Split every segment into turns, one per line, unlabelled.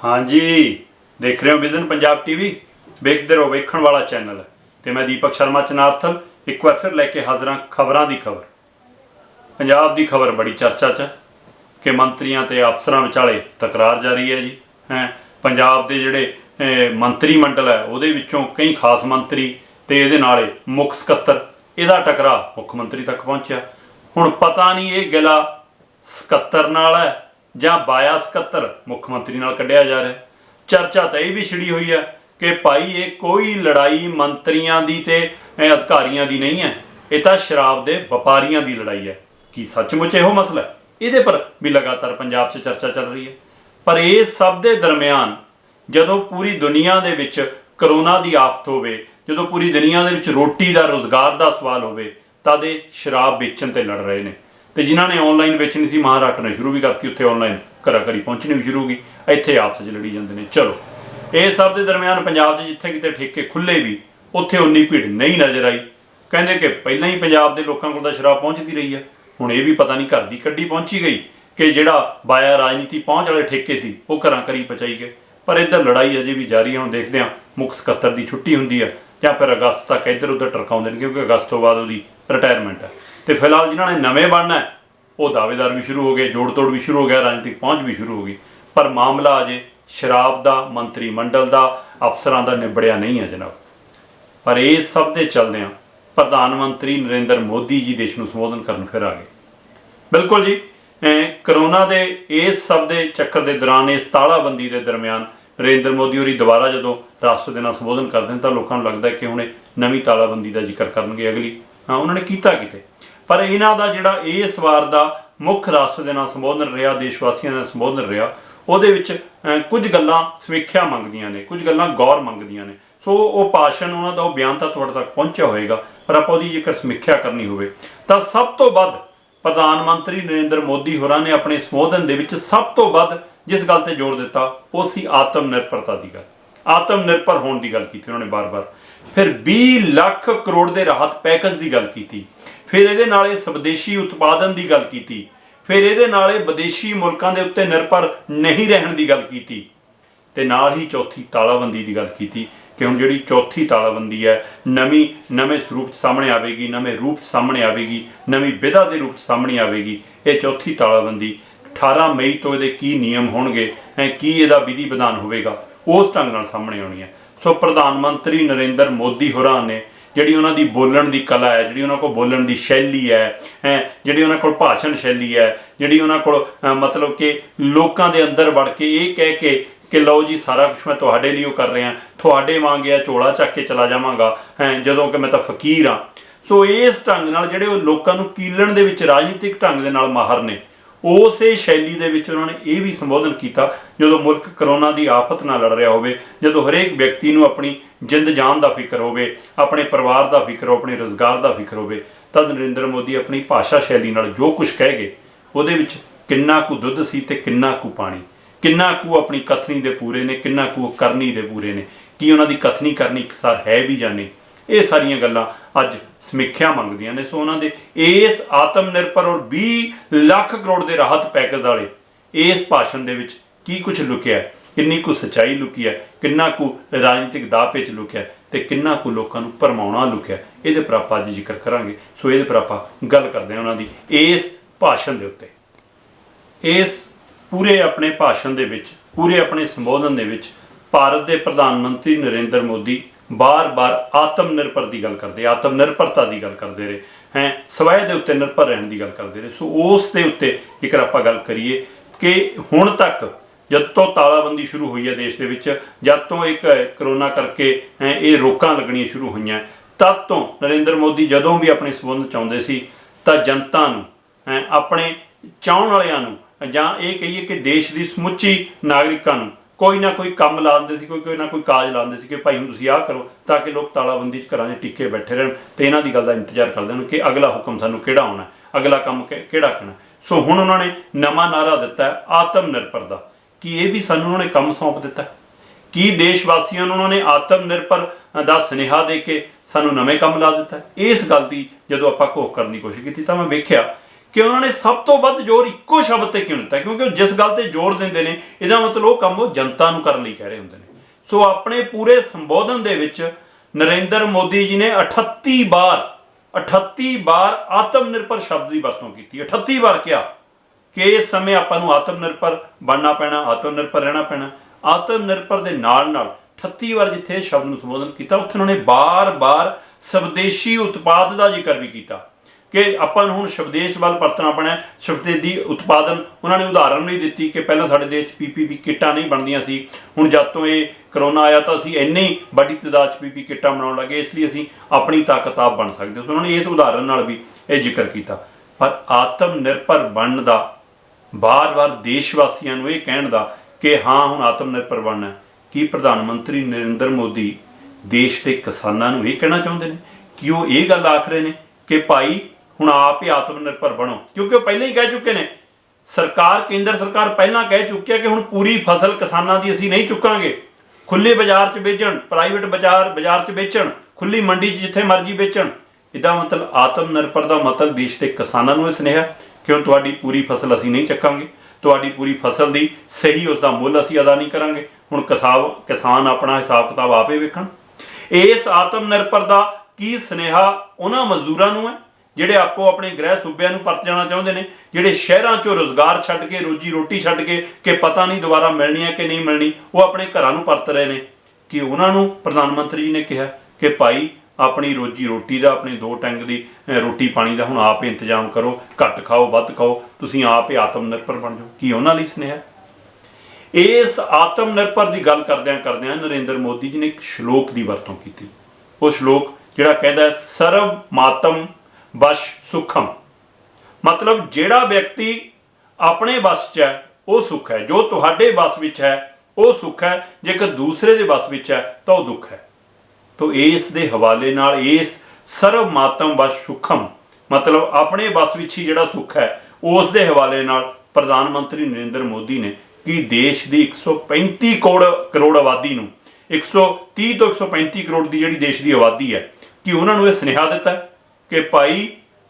हाँ जी, देख रहे हो विजन पंजाब टीवी, वेखते रहो वेखण वाला चैनल है। तो मैं दीपक शर्मा चनार्थल एक बार फिर लैके हाजिर हाँ खबरों की खबर। पंजाब की खबर बड़ी चर्चा च कि मंत्रियों ते अफसरां विचाले तकरार जारी है जी। हैं पंजाब के जिहड़े मंत्री मंडल है उहदे विचों कई खास मंत्री ते इहदे नाल मुख सकत्तर इहदा टकरा मुख मंत्री तक पहुंचा। हुण पता नहीं ये गिला सकत्तर नाल है जां बाया सकत्तर मुख मंत्री नाल कढ़िया जा रहा है। चर्चा तो यह भी छिड़ी हुई है कि भाई ये कोई लड़ाई मंत्रियों की ते अधिकारियों की नहीं है, ये तो शराब के व्यापारियों की लड़ाई है। कि सचमुच यो मसला है? ये पर भी लगातार पंजाब से चर्चा चल रही है। पर इस सब के दरम्यान जदों पूरी दुनिया दे विच करोना की आफत होवे, जदों पूरी दुनिया दे विच रोटी का रोज़गार का सवाल होवे, तद ये शराब बेचण ते लड़ रहे हैं। तो जिन्होंने ऑनलाइन बेचनी सी महाराष्ट्र ने शुरू भी करती, उत्थे ऑनलाइन घर घरी पहुँचनी भी शुरू हो गई, इत्थे आपस च लड़ी जाते हैं। चलो इस सब के दरम्यान पंजाब जिथे किते ठेके खुले भी उत्थे उन्नी भीड़ नहीं नज़र आई। कहते कि पहले ही पंजाब के लोगों को शराब पहुँचती रही है, हुण ये भी पता नहीं घर की कड्डी पहुँची गई कि जिहड़ा बाया राजनीति पहुँच वाले ठेके सी वो घर घरी पहुँचाई गए। पर इधर लड़ाई अजे भी जारी है। हुण देखते हैं मुख सकत्तर की छुट्टी होंदी है जां फिर अगस्त तक इधर उधर टरकाउंदे ने, क्योंकि अगस्त तो बाद उसकी रिटायरमेंट है। तो फिलहाल जिन्होंने नवे बनना है वो दावेदार भी शुरू हो गए, जोड़ तोड़ भी शुरू हो गया, राजनीतिक पहुँच भी शुरू हो गई। पर मामला अजे शराब का मंत्री मंडल का अफसरां का निबड़िया नहीं है जनाब। पर इस सब के चलदे प्रधानमंत्री नरेंद्र मोदी जी देश को संबोधन करन फिर आ गए। बिल्कुल जी, करोना के इस सब के चक्कर के दौरान इस तालाबंदी के दरम्यान नरेंद्र मोदी होरी दोबारा जो राष्ट्र के नाल संबोधन करते हैं तो लोगों को लगता है कि हुणे नवीं तालाबंदी का जिक्र करनगे अगली। हाँ, उन्होंने किया किते, पर इन्हां दा जिहड़ा इस वार दा मुख राष्ट्र के नाल संबोधन रहा, देशवासियों का संबोधन रहा, ਉਹਦੇ ਵਿੱਚ कुछ गल्लां समीख्या मंगदियां ने, कुछ गल्लां गौर मंगदियां ने। सो वो भाषण उन्होंने वो बयान तो तुहाडे तक पहुँचा होएगा, पर आप ਉਹਦੀ जेकर समीख्या करनी होवे ਤਾਂ सब तो ਵੱਧ प्रधानमंत्री नरेंद्र मोदी होरां ने अपने संबोधन ਦੇ ਵਿੱਚ सब तो ਵੱਧ जिस गल ते जोर दिता वो सी आत्म निर्भरता की गल, आत्म निर्भर होने की गल की उन्होंने बार बार। फिर 20 लाख करोड़ के राहत पैकेज की गल की, फिर ये नाल स्वदेशी उत्पादन की गल की, फिर ये नाल विदेशी मुल्कों के उत्ते निर्भर नहीं रहने की गल की, ते नाल ही चौथी तालाबंदी की गल की कि हुण जिहड़ी चौथी तालाबंदी है नवें स्वरूप सामने आएगी, नवें रूप सामने आएगी, नवीं विधा के रूप सामने आएगी। ये चौथी तालाबंदी 18 मई तो ये की नियम होणगे, की इहदा विधि विधान होवेगा, उस ढंग नाल सामने आउणी है। सो प्रधानमंत्री नरेंद्र मोदी होरां ने जिहड़ी उन्हां दी बोलण दी कला है, जिहड़ी उन्हां कोल बोलण दी शैली है, जिहड़ी उन्हां कोल भाषण शैली है, जिहड़ी उन्हां कोल मतलब कि लोकां दे अंदर वड़ के ये कह के कि लो जी सारा कुछ मैं तुहाडे लिए कर रहा, तुहाडे वांग या झोला चक के चला जावांगा जदों कि मैं तो फकीर हाँ। सो इस ढंग नाल जिहड़े लोकां नूं कीलण दे विच राजनीतिक ढंग दे नाल माहर ने, उस शैली दे विच उन्होंने ये भी संबोधन किया जो मुल्क करोना की आफत नाल लड़ रहा होवे, जो हरेक व्यक्ति नूं अपनी जिंद जान का फिक्र होवे, अपने परिवार का फिक्र हो, अपने रोज़गार का फिक्र होवे, तद नरेंद्र मोदी अपनी भाषा शैली नाल जो कुछ कह गए उहदे विच किन्ना कु दुध सी ते किन्ना कु पानी, किन्ना कु अपनी कथनी दे पूरे ने, किन्ना कु करनी दे पूरे ने, कि उन्हां दी कथनी करनी एकसार है भी जां नहीं। ये सारियां गल्लां अज समीख्या मंगदियां ने। सो उन्हां दे इस आत्म निर्भर और 20 लाख करोड़ के राहत पैकेज वाले इस भाषण दे विच की कुछ लुकिया है, किन्नी कु सच्चाई लुकी है, किन्ना कु राजनीतिक दाव पेच लुकिया है, ते किन्ना कु लोकां नूं भरमाउणा लुकिया है, इहदे पर आपां अज जिक्र करांगे। सो इहदे पर आपां गल करदे हां उन्हां दी इस भाषण दे उत्ते। इस पूरे अपने भाषण दे विच, पूरे अपने संबोधन दे विच भारत के प्रधानमंत्री नरेंद्र मोदी बार बार आत्म निर्भर की गल करते, आत्म निर्भरता की गल करते रहे हैं, स्वय के उत्ते निर्भर रहने की गल करते रहे। सो उस दे उत्ते जेकर आपां गल करिए कि हुण तक जब तो तालाबंदी शुरू हुई है देश के विच, जब तो एक करोना करके ये रोकां लगनियां शुरू हुई, तब तो नरेंद्र मोदी जदों भी अपने संबोधन चाहुंदे सी तां जनता नूं, अपने चाहण वालियां नूं, जां ये कहिए कि देश की समुची नागरिकां नूं कोई ना कोई काम ला दिंदे सी, कोई ना कोई काज ला दिंदे सी कि भाई हुण तुसीं आह करो, ताकि लोग तालाबंदी घरां 'च टिके बैठे रहन ते इन्हां दी गल दा इंतजार करदे रहन कि अगला हुक्म सानूं किहड़ा आउणा, अगला काम किहड़ा करना। सो हुण उन्होंने नवां नारा दिता है आत्म निर्भर दा, कि ये भी सानूं उन्होंने काम सौंप दिता, कि देशवासियों नूं उन्होंने आत्म निर्भर दा सुनेहा दे के सानूं नवें काम ला दिता। इस गल की जदों आपां घोख करने की कोशिश की तो मैं वेख्या कि उन्होंने सब तो वध जोर इक्को शब्द ते क्यों दिता, क्योंकि जिस गल ते जोर देंदे ने इहदा मतलब वो काम वो जनता नूं करन लई कह रहे हुंदे ने। सो अपने पूरे संबोधन दे विच नरेंद्र मोदी जी ने 38 बार आत्मनिर्भर शब्द की वरतों की। 38 बार क्या कि इस समय आपां नूं आत्मनिर्भर बनना पैना, आत्मनिर्भर रहना पैना। आत्मनिर्भर दे नाल नाल 38 बार जिथे शब्द नूं संबोधन किया, उत्थे उन्होंने बार बार स्वदेशी उत्पाद का जिक्र भी किया कि आपां नूं हुण स्वदेश वाल परतना पैना। स्वदेशी उत्पादन उन्होंने उदाहरण नहीं दी कि पहलां साडे देश PPE किट्टां नहीं बनदियां सी, हुण जद तो ये करोना आया तो असीं इन्नी बड़ी तादाद PPE किट्टां बनाउण लगे, इसलिए असीं अपनी ताकत आप बन सकते। सो उन्होंने इस उदाहरण नाल भी ये जिक्र किया। पर आत्मनिर्भर बनने का बार बार देशवासियों को यह कहण दा कि हाँ हुण आत्मनिर्भर बनना है, कि प्रधानमंत्री नरेंद्र मोदी देश के किसानों को यह कहना चाहते हैं कि वो ये गल आख रहे हैं कि भाई हुण आप ही आत्मनिर्भर बनो, क्योंकि पहले ही कह चुके हैं। सरकार केंद्र सरकार पहला कह चुकी है कि हुण पूरी फसल किसानों की असीं नहीं चुकांगे, खुले बाजार च बेचण, प्राइवेट बाजार च बेचण, खुली मंडी जिथे मर्जी बेचण। इसका मतलब आत्मनिर्भर का मतलब देश के किसानों को स्नेहा कि हुण तुहाडी पूरी फसल असीं नहीं चकांगे, तुहाडी पूरी फसल की सही उसका मुल असीं अदा नहीं करांगे। हुण किसान अपना हिसाब किताब आपे वेखण। इस आत्मनिर्भर का की स्नेहा उन्हां मजदूरां नूं है जिहड़े आपो अपने गृह सूबिਆਂ ਨੂੰ परत जाना चाहुंदे ने, जिहड़े शहरां चों रोज़गार छड्ड के रोजी रोटी छड्ड के कि पता नहीं दोबारा मिलनी है कि नहीं मिलनी, वो अपने घरां नूं परत रहे हैं। कि उन्हां नूं प्रधानमंत्री जी ने कहा कि भाई अपनी रोजी रोटी का, अपने 2 टंग की रोटी पानी का हुण आप इंतजाम करो, घट खाओ वध खाओ, तुसीं आप ही आत्मनिर्भर बन जाओ। कि उन्हां लई स्नेहा। इस आत्मनिर्भर की गल करदिआं करदिआं नरेंद्र मोदी जी ने एक श्लोक की वरतों की। वो श्लोक जिहड़ा कहदा है सर्व मातम वश सुखम, मतलब जिहड़ा व्यक्ति अपने वश च है वो सुख है, जो तुहाडे वश विच है वो सुख है, जेकर दूसरे दे वश विच है तो वो दुख है। तो इस दे हवाले नाल इस सर्व मातम वश सुखम मतलब अपने वश विच ही जिहड़ा सुख है उस दे हवाले नाल प्रधानमंत्री नरेंद्र मोदी ने कि देश की 135 करोड़ आबादी नूं 130 तो 135 करोड़ की जिहड़ी देश की आबादी है कि उन्होंने यह सुनेहा दिता कि भाई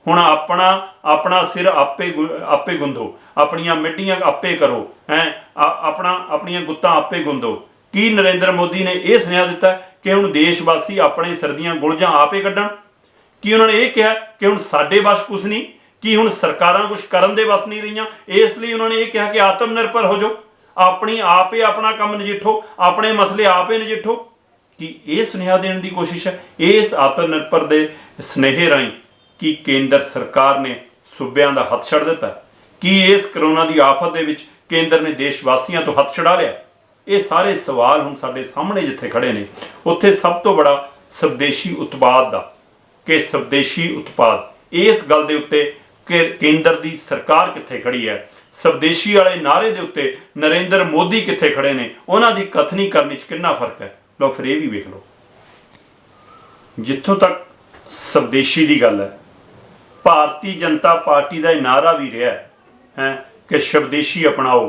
हुण अपना सिर आपे गुंदो, अपनियां मिट्टियां आपे करो, हैं अपनियां गुत्तां आपे गुंदो। कि नरेंद्र मोदी ने यह सुनेहा दिता कि हुण देशवासी अपने सिर दीआं गुलझां आपे कड्ढण। कि उन्होंने ये कहा कि हुण साडे वश कुछ नहीं, कि हुण सरकारां कुछ करन दे वस नहीं रहीआं, इसलिए उन्होंने ये कहा कि आत्मनिर्भर हो जाओ, अपनी आप ही अपना काम नजिठो, अपने मसले आप ही नजिठो। कि यह सुनेहा देने की कोशिश है। इस आत्मनिर्भर के स्नेहे राही कि केंद्र सरकार ने सूबियां का हथ छड़ दिता, कि इस करोना की आफत के केंद्र ने देशवासियों तो हथ छड़ा लिया। ये सारे सवाल हुण साडे सामने जिथे खड़े ने, उत्थे सब तो बड़ा स्वदेशी उत्पाद का कि स्वदेशी उत्पाद इस गल के उत्ते कि केंद्र की सरकार कित्थे खड़ी है, स्वदेशी वाले नारे के उत्ते नरेंद्र मोदी कित्थे खड़े ने, उन्हां दी कथनी करने च कितना फर्क है। लो फिर ये भी वेख लो। जिथों तक स्वदेशी की गल है, भारतीय जनता पार्टी का नारा भी रहा है कि स्वदेशी अपनाओ।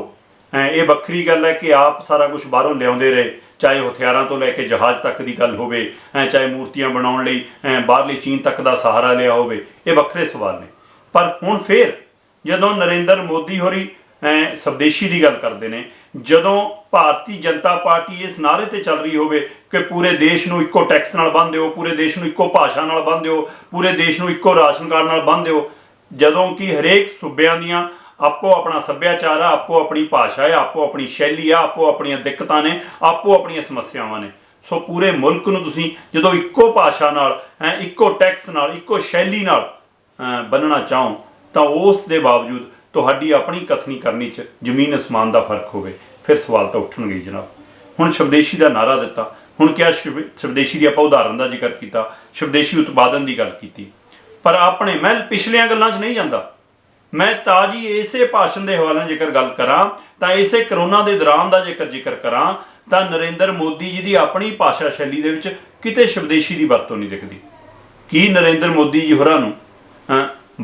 ये वक्री गल है कि आप सारा कुछ बाहरों लियाउंदे रहे, चाहे हथियारों तो लैके जहाज़ तक की गल होवे, चाहे मूर्तियां बनाउण लई बाहरली चीन तक का सहारा लिया होवे, ये वक्रे सवाल ने। पर हुण फिर जदों नरेंद्र मोदी होरी स्वदेशी की गल करते हैं, जदों भारतीय जनता पार्टी इस नारे ते चल रही होवे कि पूरे देश नूं इक्को टैक्स नाल बंन दिओ, पूरे देश नूं इक्को भाषा नाल बंन दिओ, पूरे देश नूं इक्को राशन कार्ड नाल बंन दिओ, जदों कि हरेक सूबिਆਂ ਦੀਆਂ आपो अपना सभ्याचार है, आपो अपनी भाषा है, आपो अपनी शैली है, आपो अपनी दिक्कतां ने, आपो अपनी समस्यावां ने। सो पूरे मुल्क नूं तुसीं जदों इक्को भाषा नाल इक्को टैक्स नाल इक्को शैली नाल बनना चाहो तो उस दे बावजूद तुहाडी अपनी कथनी करनी च जमीन आसमान का फर्क होवे, फिर सवाल तो उठणगे जनाब। हुण स्वदेशी का नारा दिता, हुण क्या स्वदेशी की आपां उदाहरण का जिक्र किया, स्वदेशी उत्पादन की गल की, पर अपने मैं पिछलियां गल्लां च नहीं जांदा। मैं ताजी इसे भाषण के हवाले जिक्र गल करा तो इसे करोना के दौरान का जेकर जिक्र करा तो नरेंद्र मोदी जी की अपनी भाषा शैली दे विच किते स्वदेशी की वरतों नहीं दिखती। कि नरेंद्र मोदी जी होरां नूं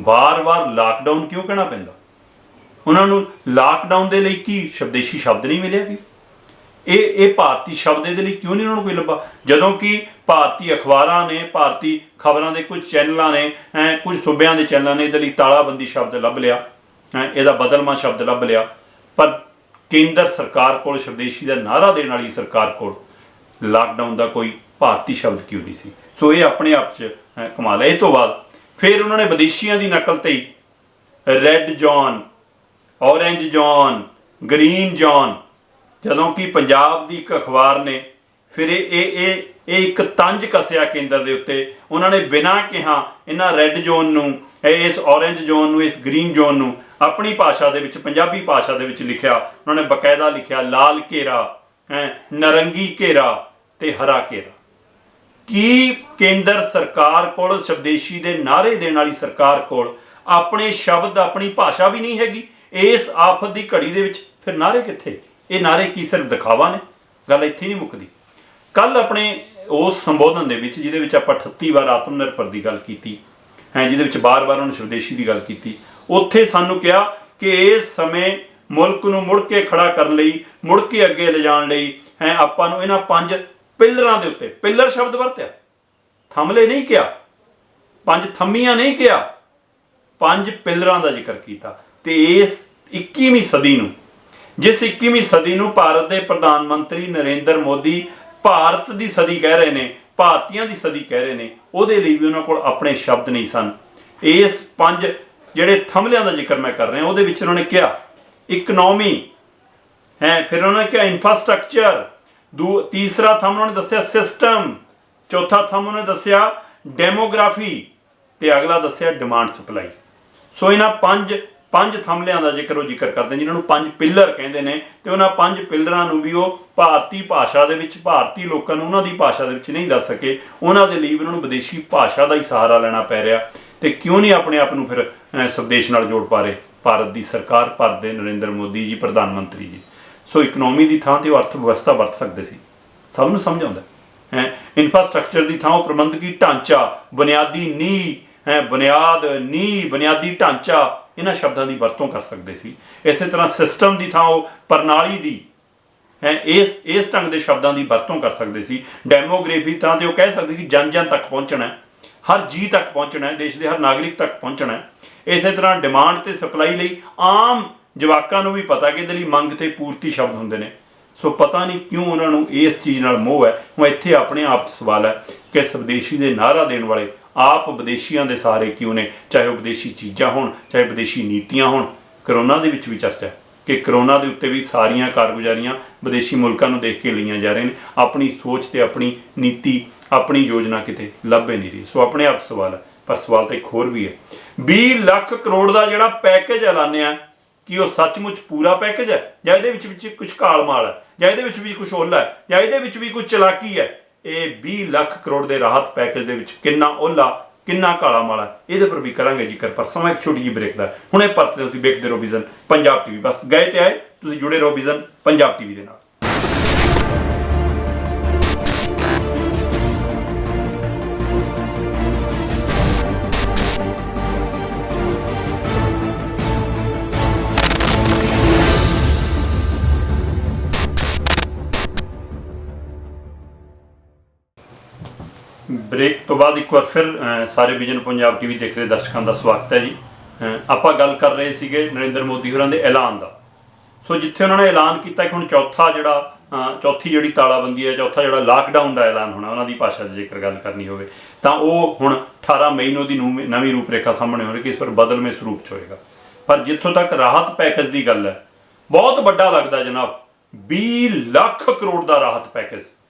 बार बार लॉकडाउन क्यों कहना पैंदा? उन्होंने लॉकडाउन के लिए की स्वदेशी शब्द नहीं मिले कि ये भारतीय शब्द ये क्यों नहीं उन्होंने कोई लभा, जदों कि ਭਾਰਤੀ ਅਖਬਾਰਾਂ ਨੇ, ਭਾਰਤੀ ਖਬਰਾਂ ਦੇ ਕੁਝ ਚੈਨਲਾਂ ਨੇ, ਕੁਝ ਸੂਬਿਆਂ ਦੇ ਚੈਨਲਾਂ ਨੇ ਇਹਦੇ ਲਈ ਤਾਲਾਬੰਦੀ ਸ਼ਬਦ ਲੱਭ ਲਿਆ, ਇਹਦਾ ਬਦਲਵਾਂ ਸ਼ਬਦ ਲੱਭ ਲਿਆ। ਪਰ ਕੇਂਦਰ ਸਰਕਾਰ ਕੋਲ, ਸਵਦੇਸ਼ੀ ਦਾ ਨਾਅਰਾ ਦੇਣ ਵਾਲੀ ਸਰਕਾਰ ਕੋਲ ਲਾਕਡਾਊਨ ਦਾ ਕੋਈ ਭਾਰਤੀ ਸ਼ਬਦ ਕਿਉਂ ਨਹੀਂ ਸੀ। ਸੋ ਇਹ ਆਪਣੇ ਆਪ 'ਚ ਕਮਾਲ ਹੈ। ਇਹ ਤੋਂ ਬਾਅਦ ਫਿਰ ਉਹਨਾਂ ਨੇ ਵਿਦੇਸ਼ੀਆਂ ਦੀ ਨਕਲ ਤੇ ਹੀ red zone, orange zone, green zone, ਜਦੋਂ ਕਿ ਪੰਜਾਬ ਦੀ ਇੱਕ ਅਖਬਾਰ ਨੇ ਫਿਰ ਇਹ ਇੱਕ ਤੰਜ ਕੱਸਿਆ ਕੇਂਦਰ ਦੇ ਉੱਤੇ। ਉਹਨਾਂ ਨੇ ਬਿਨਾਂ ਕਿਹਾ ਇਹਨਾਂ ਰੈੱਡ ਜ਼ੋਨ ਨੂੰ, ਇਸ ਔਰੇਂਜ ਜ਼ੋਨ ਨੂੰ, ਇਸ ਗ੍ਰੀਨ ਜ਼ੋਨ ਨੂੰ ਆਪਣੀ ਭਾਸ਼ਾ ਦੇ ਵਿੱਚ, ਪੰਜਾਬੀ ਭਾਸ਼ਾ ਦੇ ਵਿੱਚ ਲਿਖਿਆ। ਉਹਨਾਂ ਨੇ ਬਕਾਇਦਾ ਲਿਖਿਆ ਲਾਲ ਘੇਰਾ, ਨਾਰੰਗੀ ਘੇਰਾ ਤੇ ਹਰਾ ਘੇਰਾ। ਕੀ ਕੇਂਦਰ ਸਰਕਾਰ ਕੋਲ, ਸਵਦੇਸ਼ੀ ਦੇ ਨਾਅਰੇ ਦੇਣ ਵਾਲੀ ਸਰਕਾਰ ਕੋਲ ਆਪਣੇ ਸ਼ਬਦ, ਆਪਣੀ ਭਾਸ਼ਾ ਵੀ ਨਹੀਂ ਹੈਗੀ? ਇਸ ਆਫਤ ਦੀ ਘੜੀ ਦੇ ਵਿੱਚ ਫਿਰ ਨਾਅਰੇ ਕਿੱਥੇ? ਇਹ ਨਾਅਰੇ ਕੀ ਸਿਰਫ ਦਿਖਾਵਾ ਨੇ? ਗੱਲ ਇੱਥੇ ਨਹੀਂ ਮੁੱਕਦੀ। ਕੱਲ ਆਪਣੇ ਉਸ ਸੰਬੋਧਨ ਦੇ ਵਿੱਚ, ਜਿਹਦੇ ਵਿੱਚ ਆਪਾਂ 38 ਵਾਰ ਆਤਮ ਨਿਰਭਰ ਦੀ ਗੱਲ ਕੀਤੀ ਜਿਹਦੇ ਵਿੱਚ ਬਾਰ-ਬਾਰ ਉਹਨੇ ਸਵਦੇਸ਼ੀ ਦੀ ਗੱਲ ਕੀਤੀ, ਉੱਥੇ ਸਾਨੂੰ ਕਿਹਾ ਕਿ ਇਸ ਸਮੇਂ ਮੁਲਕ ਨੂੰ ਮੁੜ ਕੇ ਖੜਾ ਕਰਨ ਲਈ, ਮੁੜ ਕੇ ਅੱਗੇ ਲਿਜਾਣ ਲਈ ਆਪਾਂ ਨੂੰ ਇਹਨਾਂ 5 ਪਿੱਲਰਾਂ ਦੇ ਉੱਤੇ, ਪਿੱਲਰ ਸ਼ਬਦ ਵਰਤਿਆ, ਥੰਮਲੇ ਨਹੀਂ ਕਿਹਾ, 5 ਥੰਮੀਆਂ ਨਹੀਂ ਕਿਹਾ, 5 ਪਿੱਲਰਾਂ ਦਾ ਜ਼ਿਕਰ ਕੀਤਾ। ਤੇ ਇਸ 21ਵੀਂ ਸਦੀ ਨੂੰ, ਜਿਸ 21ਵੀਂ ਸਦੀ ਨੂੰ ਭਾਰਤ ਦੇ ਪ੍ਰਧਾਨ ਮੰਤਰੀ ਨਰਿੰਦਰ ਮੋਦੀ ਭਾਰਤ ਦੀ ਸਦੀ ਕਹਿ ਰਹੇ ਨੇ, ਭਾਰਤੀਆਂ ਦੀ ਸਦੀ ਕਹਿ ਰਹੇ ਨੇ, ਉਹਦੇ ਲਈ ਵੀ ਉਹਨਾਂ ਕੋਲ ਆਪਣੇ ਸ਼ਬਦ ਨਹੀਂ ਸਨ। ਇਸ 5 ਜਿਹੜੇ ਥੰਮਲਿਆਂ ਦਾ ਜ਼ਿਕਰ ਮੈਂ ਕਰ ਰਿਹਾ, ਉਹਦੇ ਵਿੱਚ ਉਹਨਾਂ ਨੇ ਕਿਹਾ ਇਕਨੋਮੀ ਫਿਰ ਉਹਨਾਂ ਨੇ ਕਿਹਾ ਇਨਫਰਾਸਟਰਕਚਰ, ਤੀਸਰਾ ਥੰਮ ਉਹਨਾਂ ਨੇ ਦੱਸਿਆ ਸਿਸਟਮ, ਚੌਥਾ ਥੰਮ ਉਹਨਾਂ ਨੇ ਦੱਸਿਆ ਡੈਮੋਗ੍ਰਾਫੀ ਤੇ ਅਗਲਾ ਦੱਸਿਆ ਡਿਮਾਂਡ ਸਪਲਾਈ। ਸੋ ਇਹਨਾਂ 5 ਥੰਮਲਿਆਂ ਦਾ ਜ਼ਿਕਰ ਉਹ ਜ਼ਿਕਰ ਕਰਦੇ ਜਿਹਨਾਂ ਨੂੰ 5 ਪਿੱਲਰ ਕਹਿੰਦੇ ਨੇ। ਤੇ ਉਹਨਾਂ 5 ਪਿੱਲਰਾਂ ਨੂੰ ਵੀ ਉਹ ਭਾਰਤੀ ਭਾਸ਼ਾ ਦੇ ਵਿੱਚ, ਭਾਰਤੀ ਲੋਕਾਂ ਨੂੰ ਉਹਨਾਂ ਦੀ ਭਾਸ਼ਾ ਦੇ ਵਿੱਚ ਨਹੀਂ ਦੱਸ ਸਕੇ। ਉਹਨਾਂ ਦੇ ਲਈ ਉਹਨਾਂ ਨੂੰ ਵਿਦੇਸ਼ੀ ਭਾਸ਼ਾ ਦਾ ਹੀ ਸਹਾਰਾ ਲੈਣਾ ਪੈ ਰਿਹਾ। ਤੇ ਕਿਉਂ ਨਹੀਂ ਆਪਣੇ ਆਪ ਨੂੰ ਫਿਰ ਸਵਦੇਸ਼ ਨਾਲ ਜੋੜ ਪਾ ਰਹੇ ਭਾਰਤ ਦੀ ਸਰਕਾਰ, ਭਾਰਤ ਦੇ ਨਰਿੰਦਰ ਮੋਦੀ ਜੀ, ਪ੍ਰਧਾਨ ਮੰਤਰੀ ਜੀ। ਸੋ ਇਕਨੋਮੀ ਦੀ ਥਾਂ ਤੇ ਉਹ ਅਰਥ ਵਿਵਸਥਾ ਵਰਤ ਸਕਦੇ ਸੀ, ਸਭ ਨੂੰ ਸਮਝ ਆਉਂਦਾ ਇਨਫਰਾਸਟਰਕਚਰ ਦੀ ਥਾਂ ਉਹ ਪ੍ਰਬੰਧਕੀ ਢਾਂਚਾ, ਬੁਨਿਆਦੀ ਨੀਂਹ, ਬੁਨਿਆਦੀ ਢਾਂਚਾ, ਇਹਨਾਂ ਸ਼ਬਦਾਂ ਦੀ ਵਰਤੋਂ ਕਰ ਸਕਦੇ ਸੀ। ਇਸੇ ਤਰ੍ਹਾਂ ਸਿਸਟਮ ਦੀ ਥਾਂ ਉਹ ਪ੍ਰਣਾਲੀ ਦੀ, ਇਸ ਢੰਗ ਦੇ ਸ਼ਬਦਾਂ ਦੀ ਵਰਤੋਂ ਕਰ ਸਕਦੇ ਸੀ। ਡੈਮੋਗ੍ਰਾਫੀ ਥਾਂ ਤੇ ਉਹ ਕਹਿ ਸਕਦੇ ਕਿ ਜਨ ਜਨ ਤੱਕ ਪਹੁੰਚਣਾ, ਹਰ ਜੀਅ ਤੱਕ ਪਹੁੰਚਣਾ, ਦੇਸ਼ ਦੇ ਹਰ ਨਾਗਰਿਕ ਤੱਕ ਪਹੁੰਚਣਾ। ਇਸੇ ਤਰ੍ਹਾਂ ਡਿਮਾਂਡ ਤੇ ਸਪਲਾਈ ਲਈ ਆਮ ਜਵਾਕਾਂ ਨੂੰ ਵੀ ਪਤਾ ਕਿ ਇਹਦੇ ਲਈ ਮੰਗ ਤੇ ਪੂਰਤੀ ਸ਼ਬਦ ਹੁੰਦੇ ਨੇ। ਸੋ ਪਤਾ ਨਹੀਂ ਕਿਉਂ ਉਹਨਾਂ ਨੂੰ ਇਸ ਚੀਜ਼ ਨਾਲ ਮੋਹ ਹੈ। ਹੁਣ ਇੱਥੇ ਆਪਣੇ ਆਪ 'ਚ ਸਵਾਲ ਹੈ ਕਿ ਸਵਦੇਸ਼ੀ ਦੇ ਨਾਅਰਾ ਦੇਣ ਵਾਲੇ ਆਪ ਵਿਦੇਸ਼ੀਆਂ ਦੇ ਸਹਾਰੇ ਕਿਉਂ ਨੇ, ਚਾਹੇ ਉਹ ਵਿਦੇਸ਼ੀ ਚੀਜ਼ਾਂ ਹੋਣ, ਚਾਹੇ ਵਿਦੇਸ਼ੀ ਨੀਤੀਆਂ ਹੋਣ। ਕਰੋਨਾ ਦੇ ਵਿੱਚ ਵੀ ਚਰਚਾ ਹੈ ਕਿ ਕਰੋਨਾ ਦੇ ਉੱਤੇ ਵੀ ਸਾਰੀਆਂ ਕਾਰਗੁਜ਼ਾਰੀਆਂ ਵਿਦੇਸ਼ੀ ਮੁਲਕਾਂ ਨੂੰ ਦੇਖ ਕੇ ਲਈਆਂ ਜਾ ਰਹੀਆਂ ਨੇ। ਆਪਣੀ ਸੋਚ ਤੇ ਆਪਣੀ ਨੀਤੀ, ਆਪਣੀ ਯੋਜਨਾ ਕਿਤੇ ਲੱਭ ਹੀ ਨਹੀਂ ਰਹੀ। ਸੋ ਆਪਣੇ ਆਪ ਸਵਾਲ ਹੈ। ਪਰ ਸਵਾਲ ਤਾਂ ਇੱਕ ਹੋਰ ਵੀ ਹੈ, 20 ਲੱਖ ਕਰੋੜ ਦਾ ਜਿਹੜਾ ਪੈਕੇਜ ਐਲਾਨਿਆ, ਕੀ ਉਹ ਸੱਚਮੁੱਚ ਪੂਰਾ ਪੈਕੇਜ ਹੈ ਜਾਂ ਇਹਦੇ ਵਿੱਚ ਕੁਝ ਕਾਲ-ਮਾਲ ਹੈ, ਜਾਂ ਇਹਦੇ ਵਿੱਚ ਵੀ ਕੁਝ ਓਲਾ ਹੈ, ਜਾਂ ਇਹਦੇ ਵਿੱਚ ਵੀ ਕੁਝ ਚਲਾਕੀ ਹੈ? ਇਹ 20 ਲੱਖ ਕਰੋੜ ਦੇ ਰਾਹਤ ਪੈਕੇਜ ਦੇ ਵਿੱਚ ਕਿੰਨਾ ਓਲਾ, ਕਿੰਨਾ ਕਾਲਾ ਮਾਲਾ, ਇਹਦੇ ਪਰ ਵੀ ਕਰਾਂਗੇ ਜ਼ਿਕਰ। ਪਰ ਸਮਾਂ ਇੱਕ ਛੋਟੀ ਜਿਹੀ ਬ੍ਰੇਕ ਦਾ। ਹੁਣੇ ਪਰਤੇ ਤੁਸੀਂ ਵੇਖਦੇ ਰਹੋ ਵਿਜ਼ਨ ਪੰਜਾਬ ਟੀਵੀ। ਬਸ ਗਏ ਤੇ ਆਏ, ਤੁਸੀਂ ਜੁੜੇ ਰਹੋ ਵਿਜ਼ਨ ਪੰਜਾਬ ਟੀਵੀ ਦੇ ਨਾਲ। ਬ੍ਰੇਕ ਤੋਂ ਬਾਅਦ ਇੱਕ ਵਾਰ ਫਿਰ ਸਾਰੇ ਵਿਜ਼ਨ ਪੰਜਾਬ ਟੀਵੀ ਦੇਖ ਰਹੇ ਦਰਸ਼ਕਾਂ ਦਾ ਸਵਾਗਤ ਹੈ ਜੀ। ਆਪਾਂ ਗੱਲ ਕਰ ਰਹੇ ਸੀਗੇ ਨਰਿੰਦਰ ਮੋਦੀ ਹੋਰਾਂ ਦੇ ਐਲਾਨ ਦਾ। ਸੋ ਜਿੱਥੇ ਉਹਨਾਂ ਨੇ ਐਲਾਨ ਕੀਤਾ ਕਿ ਹੁਣ ਚੌਥੀ ਜਿਹੜੀ ਤਾਲਾਬੰਦੀ ਹੈ, ਚੌਥਾ ਜਿਹੜਾ ਲਾਕਡਾਊਨ ਦਾ ਐਲਾਨ ਹੋਣਾ, ਉਹਨਾਂ ਦੀ ਭਾਸ਼ਾ 'ਚ ਜੇਕਰ ਗੱਲ ਕਰਨੀ ਹੋਵੇ ਤਾਂ ਉਹ ਹੁਣ 18 ਮਈ ਨੂੰ ਉਹਦੀ ਨਵੀਂ ਰੂਪਰੇਖਾ ਸਾਹਮਣੇ ਹੋ ਰਹੀ ਕਿ ਇਸ ਵਾਰ ਬਦਲਵੇਂ ਸਰੂਪ 'ਚ ਹੋਏਗਾ। ਪਰ ਜਿੱਥੋਂ ਤੱਕ ਰਾਹਤ ਪੈਕੇਜ ਦੀ ਗੱਲ ਹੈ, ਬਹੁਤ ਵੱਡਾ ਲੱਗਦਾ ਜਨਾਬ, 20 ਲੱਖ ਕਰੋੜ ਦਾ ਰਾਹਤ ਪੈਕੇਜ।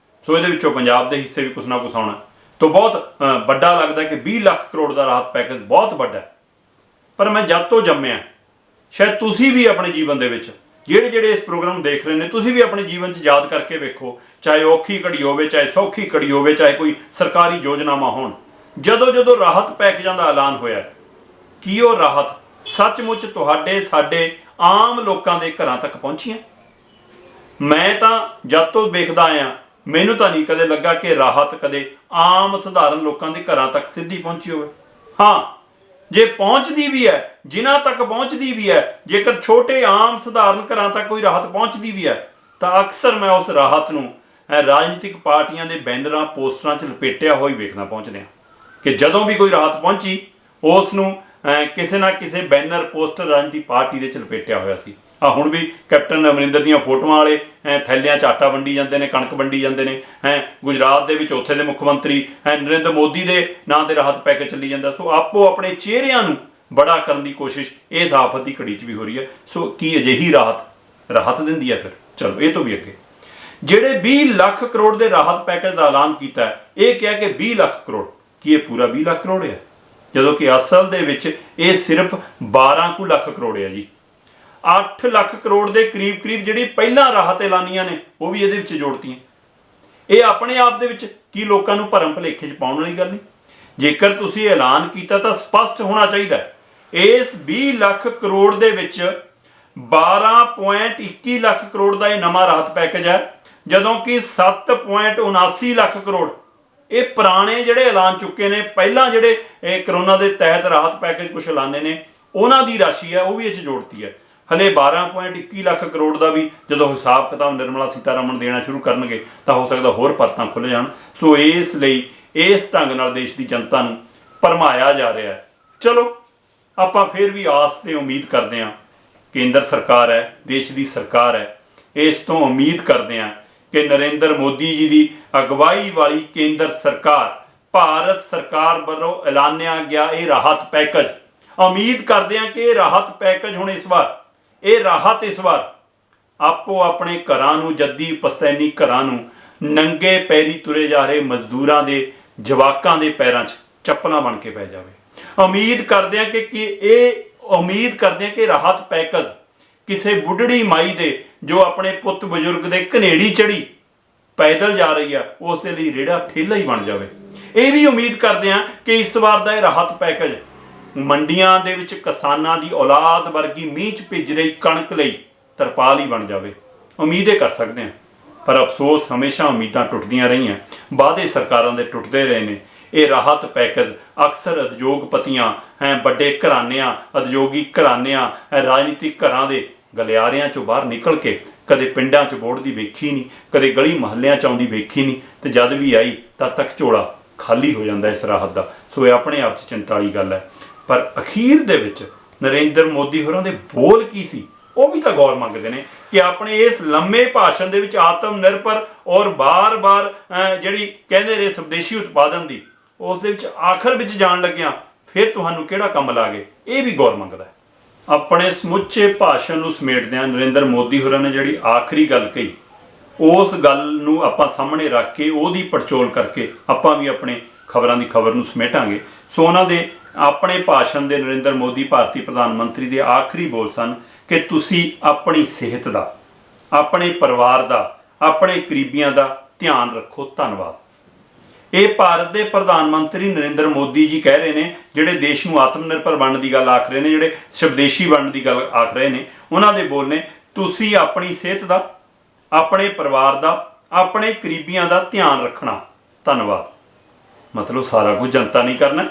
ਸੋ ਇਹਦੇ ਵਿੱਚੋਂ ਪੰਜਾਬ ਦੇ ਹਿੱਸੇ ਵੀ ਕੁਛ ਨਾ ਕੁਛ ਆਉਣਾ, ਤਾਂ ਬਹੁਤ ਵੱਡਾ ਲੱਗਦਾ ਕਿ 20 ਲੱਖ ਕਰੋੜ ਦਾ ਰਾਹਤ ਪੈਕੇਜ ਬਹੁਤ ਵੱਡਾ। ਪਰ ਮੈਂ ਜਦ ਤੋਂ ਜੰਮਿਆ, ਸ਼ਾਇਦ ਤੁਸੀਂ ਵੀ ਆਪਣੇ ਜੀਵਨ ਦੇ ਵਿੱਚ, ਜਿਹੜੇ ਇਸ ਪ੍ਰੋਗਰਾਮ ਨੂੰ ਦੇਖ ਰਹੇ ਨੇ, ਤੁਸੀਂ ਵੀ ਆਪਣੇ ਜੀਵਨ 'ਚ ਯਾਦ ਕਰਕੇ ਵੇਖੋ, ਚਾਹੇ ਔਖੀ ਘੜੀ ਹੋਵੇ, ਚਾਹੇ ਸੌਖੀ ਘੜੀ ਹੋਵੇ, ਚਾਹੇ ਕੋਈ ਸਰਕਾਰੀ ਯੋਜਨਾਵਾਂ ਹੋਣ, ਜਦੋਂ ਰਾਹਤ ਪੈਕੇਜਾਂ ਦਾ ਐਲਾਨ ਹੋਇਆ, ਕੀ ਉਹ ਰਾਹਤ ਸੱਚਮੁੱਚ ਤੁਹਾਡੇ, ਸਾਡੇ ਆਮ ਲੋਕਾਂ ਦੇ ਘਰਾਂ ਤੱਕ ਪਹੁੰਚੀਆਂ? ਮੈਂ ਤਾਂ ਜਦ ਤੋਂ ਵੇਖਦਾ ਆਇਆ, ਮੈਨੂੰ ਤਾਂ ਨਹੀਂ ਕਦੇ ਲੱਗਾ ਕਿ ਰਾਹਤ ਕਦੇ ਆਮ ਸਧਾਰਨ ਲੋਕਾਂ ਦੇ ਘਰਾਂ ਤੱਕ ਸਿੱਧੀ ਪਹੁੰਚੀ ਹੋਵੇ। ਹਾਂ, ਜੇ ਪਹੁੰਚਦੀ ਵੀ ਹੈ, ਜਿਨ੍ਹਾਂ ਤੱਕ ਪਹੁੰਚਦੀ ਵੀ ਹੈ, ਜੇਕਰ ਛੋਟੇ ਆਮ ਸਧਾਰਨ ਘਰਾਂ ਤੱਕ ਕੋਈ ਰਾਹਤ ਪਹੁੰਚਦੀ ਵੀ ਹੈ, ਤਾਂ ਅਕਸਰ ਮੈਂ ਉਸ ਰਾਹਤ ਨੂੰ ਰਾਜਨੀਤਿਕ ਪਾਰਟੀਆਂ ਦੇ ਬੈਨਰਾਂ ਪੋਸਟਰਾਂ 'ਚ ਲਪੇਟਿਆ ਹੋਈ ਵੇਖਣਾ ਪਹੁੰਚਦੇ ਹਾਂ ਕਿ ਜਦੋਂ ਵੀ ਕੋਈ ਰਾਹਤ ਪਹੁੰਚੀ ਉਸ ਨੂੰ ਕਿਸੇ ਨਾ ਕਿਸੇ ਬੈਨਰ ਪੋਸਟਰ ਰਾਜਨੀਤਿਕ ਪਾਰਟੀ ਦੇ 'ਚ ਲਪੇਟਿਆ ਹੋਇਆ ਸੀ। ਹੁਣ ਵੀ ਕੈਪਟਨ ਅਮਰਿੰਦਰ ਦੀਆਂ ਫੋਟੋਆਂ ਵਾਲੇ ਥੈਲਿਆਂ 'ਚ ਆਟਾ ਵੰਡੀ ਜਾਂਦੇ ਨੇ, ਕਣਕ ਵੰਡੀ ਜਾਂਦੇ ਨੇ। ਗੁਜਰਾਤ ਦੇ ਵਿੱਚ ਉੱਥੇ ਦੇ ਮੁੱਖ ਮੰਤਰੀ ਨਰਿੰਦਰ ਮੋਦੀ ਦੇ ਨਾਂ ਤੇ ਰਾਹਤ ਪੈਕੇਜ ਚੱਲੀ ਜਾਂਦਾ। ਸੋ ਆਪੋ ਆਪਣੇ ਚਿਹਰਿਆਂ ਨੂੰ ਬੜਾ ਕਰਨ ਦੀ ਕੋਸ਼ਿਸ਼ ਇਸ ਆਫਤ ਦੀ ਘੜੀ 'ਚ ਵੀ ਹੋ ਰਹੀ ਹੈ। ਸੋ ਕੀ ਅਜਿਹੀ ਰਾਹਤ ਦਿੰਦੀ ਹੈ? ਫਿਰ ਚਲੋ ਇਹ ਤੋਂ ਵੀ ਅੱਗੇ ਜਿਹੜੇ 20 ਲੱਖ ਕਰੋੜ ਦੇ ਰਾਹਤ ਪੈਕੇਜ ਦਾ ਐਲਾਨ ਕੀਤਾ ਹੈ, ਇਹ ਕਿਹਾ ਕਿ 20 ਲੱਖ ਕਰੋੜ, ਕੀ ਇਹ ਪੂਰਾ 20 ਲੱਖ ਕਰੋੜ ਹੈ? ਜਦੋਂ ਕਿ ਅਸਲ ਦੇ ਵਿੱਚ ਇਹ ਸਿਰਫ 12 ਲੱਖ ਕਰੋੜ ਹੈ ਜੀ। 8 ਲੱਖ ਕਰੋੜ ਦੇ ਕਰੀਬ ਜਿਹੜੀ ਪਹਿਲਾਂ ਰਾਹਤ ਐਲਾਨੀਆਂ ਨੇ ਉਹ ਵੀ ਇਹਦੇ ਵਿੱਚ ਜੋੜਤੀਆਂ। ਇਹ ਆਪਣੇ ਆਪ ਦੇ ਵਿੱਚ ਕੀ ਲੋਕਾਂ ਨੂੰ ਭਰਮ ਭੁਲੇਖੇ 'ਚ ਪਾਉਣ ਵਾਲੀ ਗੱਲ ਨਹੀਂ? ਜੇਕਰ ਤੁਸੀਂ ਐਲਾਨ ਕੀਤਾ ਤਾਂ ਸਪਸ਼ਟ ਹੋਣਾ ਚਾਹੀਦਾ ਇਸ 20 ਲੱਖ ਕਰੋੜ ਦੇ ਵਿੱਚ 12.21 ਲੱਖ ਕਰੋੜ ਦਾ ਇਹ ਨਵਾਂ ਰਾਹਤ ਪੈਕੇਜ ਹੈ, ਜਦੋਂ ਕਿ 7.79 ਲੱਖ ਕਰੋੜ ਇਹ ਪੁਰਾਣੇ ਜਿਹੜੇ ਐਲਾਨ ਚੁੱਕੇ ਨੇ, ਪਹਿਲਾਂ ਜਿਹੜੇ ਇਹ ਕਰੋਨਾ ਦੇ ਤਹਿਤ ਰਾਹਤ ਪੈਕੇਜ ਕੁਝ ਐਲਾਨੇ ਨੇ ਉਹਨਾਂ ਦੀ ਰਾਸ਼ੀ ਹੈ ਉਹ ਵੀ ਇਹ 'ਚ ਜੋੜਤੀ ਹੈ। ਹਲੇ 12.21 ਲੱਖ ਕਰੋੜ ਦਾ ਵੀ ਜਦੋਂ ਹਿਸਾਬ ਕਿਤਾਬ ਨਿਰਮਲਾ ਸੀਤਾਰਮਨ ਦੇਣਾ ਸ਼ੁਰੂ ਕਰਨਗੇ ਤਾਂ ਹੋ ਸਕਦਾ ਹੋਰ ਪਰਤਾਂ ਖੁੱਲ੍ਹ ਜਾਣ। ਸੋ ਇਸ ਲਈ ਇਸ ਢੰਗ ਨਾਲ ਦੇਸ਼ ਦੀ ਜਨਤਾ ਨੂੰ ਭਰਮਾਇਆ ਜਾ ਰਿਹਾ ਹੈ। ਚਲੋ ਆਪਾਂ ਫਿਰ ਵੀ ਆਸ ਤੇ ਉਮੀਦ ਕਰਦੇ ਹਾਂ, ਕੇਂਦਰ ਸਰਕਾਰ ਹੈ, ਦੇਸ਼ ਦੀ ਸਰਕਾਰ ਹੈ, ਇਸ ਤੋਂ ਉਮੀਦ ਕਰਦੇ ਹਾਂ ਕਿ ਨਰਿੰਦਰ ਮੋਦੀ ਜੀ ਦੀ ਅਗਵਾਈ ਵਾਲੀ ਕੇਂਦਰ ਸਰਕਾਰ, ਭਾਰਤ ਸਰਕਾਰ ਵੱਲੋਂ ਐਲਾਨਿਆ ਗਿਆ ਇਹ ਰਾਹਤ ਪੈਕੇਜ, ਉਮੀਦ ਕਰਦੇ ਹਾਂ ਕਿ ਇਹ ਰਾਹਤ ਪੈਕੇਜ ਹੁਣ ਇਸ ਵਾਰ ਆਪੋ ਆਪਣੇ ਘਰਾਂ ਨੂੰ, ਜੱਦੀ ਪਸਤੈਨੀ ਘਰਾਂ ਨੂੰ, ਨੰਗੇ ਪੈਰੀ ਤੁਰੇ ਜਾ ਰਹੇ ਮਜ਼ਦੂਰਾਂ ਦੇ ਜਵਾਕਾਂ ਦੇ ਪੈਰਾਂ 'ਚ ਚੱਪਲਾਂ ਬਣ ਕੇ ਪੈ ਜਾਵੇ। ਉਮੀਦ ਕਰਦੇ ਹਾਂ ਕਿ ਰਾਹਤ ਪੈਕੇਜ ਕਿਸੇ ਬੁੱਢੜੀ ਮਾਈ ਦੇ ਜੋ ਆਪਣੇ ਪੁੱਤ ਬਜ਼ੁਰਗ ਦੇ ਘਨੇੜੀ ਚੜੀ ਪੈਦਲ ਜਾ ਰਹੀ ਆ ਉਸ ਦੇ ਲਈ ਰੇੜਾ ਠੇਲਾ ਹੀ ਬਣ ਜਾਵੇ। ਇਹ ਵੀ ਉਮੀਦ ਕਰਦੇ ਹਾਂ ਕਿ ਇਸ ਵਾਰ ਦਾ ਇਹ ਰਾਹਤ ਪੈਕੇਜ ਮੰਡੀਆਂ ਦੇ ਵਿੱਚ ਕਿਸਾਨਾਂ ਦੀ ਔਲਾਦ ਵਰਗੀ ਮੀਂਹ 'ਚ ਭਿੱਜ ਰਹੀ ਕਣਕ ਲਈ ਤਰਪਾਲ ਹੀ ਬਣ ਜਾਵੇ। ਉਮੀਦ ਇਹ ਕਰ ਸਕਦੇ ਹਾਂ, ਪਰ ਅਫਸੋਸ ਹਮੇਸ਼ਾ ਉਮੀਦਾਂ ਟੁੱਟਦੀਆਂ ਰਹੀਆਂ, ਵਾਅਦੇ ਸਰਕਾਰਾਂ ਦੇ ਟੁੱਟਦੇ ਰਹੇ ਨੇ। ਇਹ ਰਾਹਤ ਪੈਕੇਜ ਅਕਸਰ ਉਦਯੋਗਪਤੀਆਂ, ਵੱਡੇ ਘਰਾਣਿਆਂ, ਉਦਯੋਗੀ ਘਰਾਣਿਆਂ, ਰਾਜਨੀਤਿਕ ਘਰਾਂ ਦੇ ਗਲਿਆਰਿਆਂ 'ਚੋਂ ਬਾਹਰ ਨਿਕਲ ਕੇ ਕਦੇ ਪਿੰਡਾਂ 'ਚ ਵੋਟ ਦੀ ਵੇਖੀ ਨਹੀਂ, ਕਦੇ ਗਲੀ ਮੁਹੱਲਿਆਂ 'ਚ ਆਉਂਦੀ ਵੇਖੀ ਨਹੀਂ, ਤੇ ਜਦ ਵੀ ਆਈ ਤਦ ਤੱਕ ਝੋਲਾ ਖਾਲੀ ਹੋ ਜਾਂਦਾ ਇਸ ਰਾਹਤ ਦਾ। ਸੋ ਇਹ ਆਪਣੇ ਆਪ 'ਚ ਚਿੰਤਾ ਵਾਲੀ ਗੱਲ ਹੈ। ਪਰ ਅਖੀਰ ਦੇ ਵਿੱਚ ਨਰਿੰਦਰ ਮੋਦੀ ਹੋਰਾਂ ਦੇ ਬੋਲ ਕੀ ਸੀ ਉਹ ਵੀ ਤਾਂ ਗੌਰ ਮੰਗਦੇ ਨੇ ਕਿ ਆਪਣੇ ਇਸ ਲੰਮੇ ਭਾਸ਼ਣ ਦੇ ਵਿੱਚ ਆਤਮ ਨਿਰਭਰ ਔਰ ਬਾਰ-ਬਾਰ ਜਿਹੜੀ ਕਹਿੰਦੇ ਰਹੇ ਸਵਦੇਸ਼ੀ ਉਤਪਾਦਨ ਦੀ, ਉਸ ਦੇ ਵਿੱਚ ਆਖਰ ਵਿੱਚ ਜਾਣ ਲੱਗਿਆ ਫਿਰ ਤੁਹਾਨੂੰ ਕਿਹੜਾ ਕੰਮ ਲਾ ਗਏ, ਇਹ ਵੀ ਗੌਰ ਮੰਗਦਾ ਹੈ। ਆਪਣੇ ਸਮੁੱਚੇ ਭਾਸ਼ਣ ਨੂੰ ਸਮੇਟਦਿਆਂ ਨਰਿੰਦਰ ਮੋਦੀ ਹੋਰਾਂ ਨੇ ਜਿਹੜੀ ਆਖਰੀ ਗੱਲ ਕਹੀ, ਉਸ ਗੱਲ ਨੂੰ ਆਪਾਂ ਸਾਹਮਣੇ ਰੱਖ ਕੇ ਉਹਦੀ ਪੜਚੋਲ ਕਰਕੇ ਆਪਾਂ ਵੀ ਆਪਣੇ ਖਬਰਾਂ ਦੀ ਖਬਰ ਨੂੰ ਸਮੇਟਾਂਗੇ। ਸੋ ਉਹਨਾਂ ਦੇ ਆਪਣੇ ਭਾਸ਼ਣ ਦੇ ਨਰਿੰਦਰ ਮੋਦੀ ਭਾਰਤੀ ਪ੍ਰਧਾਨ ਮੰਤਰੀ ਦੇ ਆਖਰੀ ਬੋਲ ਸਨ ਕਿ ਤੁਸੀਂ ਆਪਣੀ ਸਿਹਤ ਦਾ, ਆਪਣੇ ਪਰਿਵਾਰ ਦਾ, ਆਪਣੇ ਕਰੀਬੀਆਂ ਦਾ ਧਿਆਨ ਰੱਖੋ। ਧੰਨਵਾਦ। ਇਹ ਭਾਰਤ ਦੇ ਪ੍ਰਧਾਨ ਮੰਤਰੀ ਨਰਿੰਦਰ ਮੋਦੀ ਜੀ ਕਹਿ ਰਹੇ ਨੇ, ਜਿਹੜੇ ਦੇਸ਼ ਨੂੰ ਆਤਮ ਨਿਰਭਰ ਬਣਨ ਦੀ ਗੱਲ ਆਖ ਰਹੇ ਨੇ, ਜਿਹੜੇ ਸਵਦੇਸ਼ੀ ਬਣਨ ਦੀ ਗੱਲ ਆਖ ਰਹੇ ਨੇ। ਉਹਨਾਂ ਦੇ ਬੋਲ ਨੇ, ਤੁਸੀਂ ਆਪਣੀ ਸਿਹਤ ਦਾ, ਆਪਣੇ ਪਰਿਵਾਰ ਦਾ, ਆਪਣੇ ਕਰੀਬੀਆਂ ਦਾ ਧਿਆਨ ਰੱਖਣਾ। ਧੰਨਵਾਦ। ਮਤਲਬ ਸਾਰਾ ਕੁਝ ਜਨਤਾ ਨਹੀਂ ਕਰਨਾ,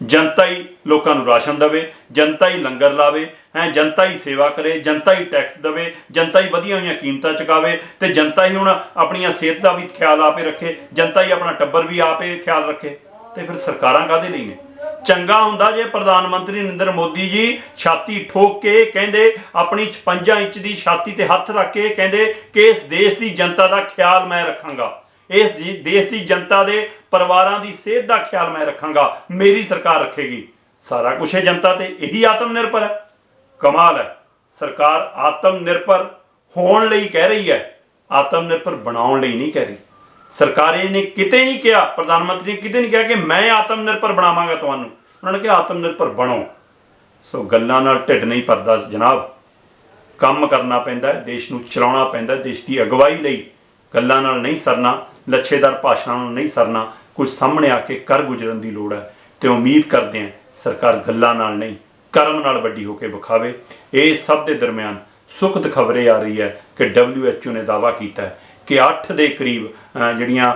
ਜਨਤਾ ਹੀ ਲੋਕਾਂ ਨੂੰ ਰਾਸ਼ਨ ਦੇਵੇ, ਜਨਤਾ ਹੀ ਲੰਗਰ ਲਾਵੇ, ਜਨਤਾ ਹੀ ਸੇਵਾ ਕਰੇ, ਜਨਤਾ ਹੀ ਟੈਕਸ ਦੇਵੇ, ਜਨਤਾ ਹੀ ਵਧੀਆ ਹੋਈਆਂ ਕੀਮਤਾਂ ਚੁਕਾਵੇ, ਤੇ ਜਨਤਾ ਹੀ ਹੁਣ ਆਪਣੀਆਂ ਸਿਹਤ ਦਾ ਵੀ ਖਿਆਲ ਆਪੇ ਰੱਖੇ, ਜਨਤਾ ਹੀ ਆਪਣਾ ਟੱਬਰ ਵੀ ਆਪੇ ਖਿਆਲ ਰੱਖੇ। ਤੇ ਫਿਰ ਸਰਕਾਰਾਂ ਕਾਹਦੇ ਲਈ ਨੇ? ਚੰਗਾ ਹੁੰਦਾ ਜੇ ਪ੍ਰਧਾਨ ਮੰਤਰੀ ਨਰਿੰਦਰ ਮੋਦੀ ਜੀ ਛਾਤੀ ਠੋਕ ਕੇ ਕਹਿੰਦੇ, ਆਪਣੀ 56 ਇੰਚ ਦੀ ਛਾਤੀ ਤੇ ਹੱਥ ਰੱਖ ਕੇ ਕਹਿੰਦੇ ਕਿ ਇਸ ਦੇਸ਼ ਦੀ ਜਨਤਾ ਦਾ ਖਿਆਲ ਮੈਂ ਰੱਖਾਂਗਾ, ਇਸ ਦੇਸ਼ ਦੀ ਜਨਤਾ ਦੇ ਪਰਿਵਾਰਾਂ ਦੀ ਸਿਹਤ ਦਾ ਖਿਆਲ ਮੈਂ ਰੱਖਾਂਗਾ, ਮੇਰੀ ਸਰਕਾਰ ਰੱਖੇਗੀ। ਸਾਰਾ ਕੁਛ ਹੈ ਜਨਤਾ ਤੇ, ਇਹੀ ਆਤਮ ਨਿਰਭਰ ਹੈ। ਕਮਾਲ ਹੈ, ਸਰਕਾਰ ਆਤਮ ਨਿਰਭਰ ਹੋਣ ਲਈ ਕਹਿ ਰਹੀ ਹੈ, ਆਤਮ ਨਿਰਭਰ ਬਣਾਉਣ ਲਈ ਨਹੀਂ ਕਹਿ ਰਹੀ। ਸਰਕਾਰ ਨੇ ਕਿਤੇ ਨਹੀਂ ਕਿਹਾ, ਪ੍ਰਧਾਨ ਮੰਤਰੀ ਨੇ ਕਿਤੇ ਨਹੀਂ ਕਿਹਾ ਕਿ ਮੈਂ ਆਤਮ ਨਿਰਭਰ ਬਣਾਵਾਂਗਾ ਤੁਹਾਨੂੰ, ਉਹਨਾਂ ਨੇ ਕਿਹਾ ਆਤਮ ਨਿਰਭਰ ਬਣੋ। ਸੋ ਗੱਲਾਂ ਨਾਲ ਢਿੱਡ ਨਹੀਂ ਭਰਦਾ ਜਨਾਬ, ਕੰਮ ਕਰਨਾ ਪੈਂਦਾ, ਦੇਸ਼ ਨੂੰ ਚਲਾਉਣਾ ਪੈਂਦਾ। ਦੇਸ਼ ਦੀ ਅਗਵਾਈ ਲਈ ਗੱਲਾਂ ਨਾਲ ਨਹੀਂ ਸਰਨਾ, ਲੱਛੇਦਾਰ ਭਾਸ਼ਣਾਂ ਨਾਲ ਨਹੀਂ ਸਰਨਾ, ਕੁਝ ਸਾਹਮਣੇ ਆ ਕੇ ਕਰ ਗੁਜ਼ਰਨ ਦੀ ਲੋੜ ਹੈ। ਤੇ ਉਮੀਦ ਕਰਦੇ ਹਾਂ ਸਰਕਾਰ ਗੱਲਾਂ ਨਾਲ ਨਹੀਂ ਕਰਮ ਨਾਲ ਵੱਡੀ ਹੋ ਕੇ ਵਿਖਾਵੇ। ਇਹ ਸਭ ਦੇ ਦਰਮਿਆਨ ਸੁਖਦ ਖਬਰ ਇਹ ਆ ਰਹੀ ਹੈ ਕਿ WHO ਨੇ ਦਾਅਵਾ ਕੀਤਾ ਹੈ ਕਿ 8 ਦੇ ਕਰੀਬ ਜਿਹੜੀਆਂ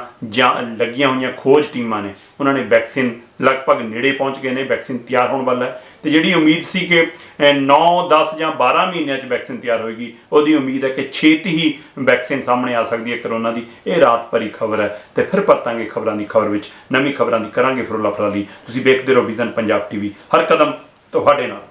ਲੱਗੀਆਂ ਹੋਈਆਂ ਖੋਜ ਟੀਮਾਂ ਨੇ ਉਹਨਾਂ ਨੇ ਵੈਕਸੀਨ ਲਗਭਗ ਨੇੜੇ ਪਹੁੰਚ ਗਏ ਨੇ, ਵੈਕਸੀਨ ਤਿਆਰ ਹੋਣ ਵਾਲਾ ਹੈ। ਤੇ ਜਿਹੜੀ ਉਮੀਦ ਸੀ ਕਿ 9 10 ਜਾਂ 12 ਮਹੀਨਿਆਂ 'ਚ ਵੈਕਸੀਨ ਤਿਆਰ ਹੋਏਗੀ, ਉਹਦੀ ਉਮੀਦ ਹੈ ਕਿ ਛੇਤੀ ਹੀ ਵੈਕਸੀਨ ਸਾਹਮਣੇ ਆ ਸਕਦੀ ਹੈ ਕਰੋਨਾ ਦੀ। ਇਹ ਰਾਤ ਭਰੀ ਖਬਰ ਹੈ ਤੇ ਫਿਰ ਪਰਤਾਂਗੇ ਖਬਰਾਂ ਦੀ ਖਬਰ ਵਿੱਚ, ਨਵੀਂ ਖਬਰਾਂ ਦੀ ਕਰਾਂਗੇ ਫਰੋਲਾ ਫਰਾਲੀ। ਤੁਸੀਂ ਵੇਖਦੇ ਰਹੋ ਵਿਜ਼ਨ ਪੰਜਾਬ ਟੀਵੀ, ਹਰ ਕਦਮ ਤੁਹਾਡੇ ਨਾਲ।